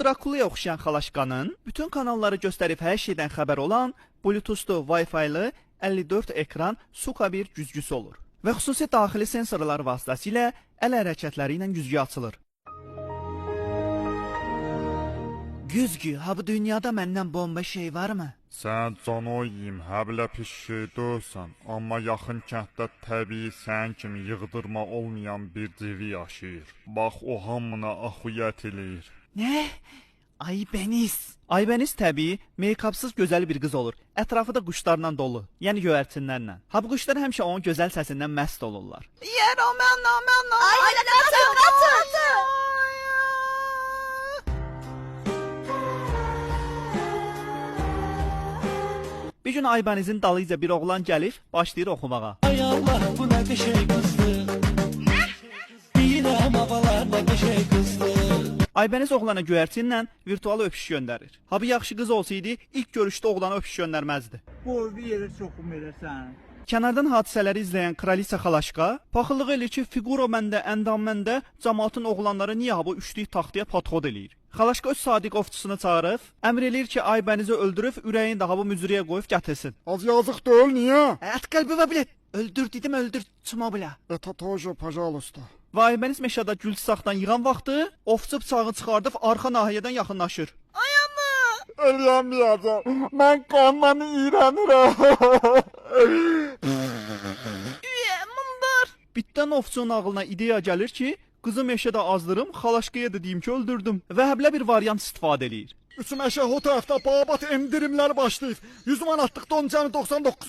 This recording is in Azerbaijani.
Drakulaya oxşayan xalaşqanın bütün kanalları göstərib hər şeydən xəbər olan Bluetoothlu, Wi-Fi-lı 54 ekran Suka bir güzgüsü olur və xüsusi daxili sensorlar vasitəsilə əl hərəkətləri ilə güzgü açılır. Güzgü, ha bu dünyada məndən bomba şey varmı? Sən canoyim, həblə pis şey deyilsən, amma yaxın kənddə təbii sən kimi yığdırma olmayan bir civi yaşayır. Bax o hamına axuyyət eləyir. Nə? Aybəniz. Aybəniz təbii, meykapsız gözəl bir qız olur. Ətrafı da quşlarla dolu, yəni göyərçinlərlə. Ha bu quşlar həmişə onun gözəl səsindən məst olurlar. Bir gün Aybənizin dalıyca bir oğlan gəlib, başlayır oxumağa. Ay Allah, bu nə qəşəng qızdır. Deyirəm havalar nə qəşəng qızdır. Aybəniz oğlana göyərçinlə virtual öpüş göndərir. Ha bu yaxşı qız olsaydı, ilk görüşdə oğlana öpüş göndərməzdi. Qoydu yerə soxum eləsən. Kənardan hadisələri izləyən Kraliça Xalaşqa paxıllıq eləyir ki, fiqura məndə, əndam məndə, cəmaatın oğlanları niyə bu üçlük taxtaya patxod eləyir. Xalaşqa öz sadiq ovçusunu çağırıb, əmr eləyir ki, Aybənizi öldürüb, ürəyini daha bu müzürəyə qoyub gətirsin. Az yazıq deyil, niyə? Ət qəlbi və bilet, öldür dedim, öldür, çıma bilə. Это тоже, пожалуйста. Və Aybəniz meşədə gül çiçaqdan yığan vaxtı, ovçu bıçağını çıxardıb arxa nahiyədən yaxınlaşır. Eləyəməyəcəm, mən qandan iyrənirəm. Bitdən ovçunun ağlına ideya gəlir ki, qızı meşədə azdırım, Xalaşqaya da deyim ki, öldürdüm və həblə bir variant istifadə eləyir. Üç meşə o tərəfdə babat endirimlər başlayıb. 100 manatlıq doncanı 99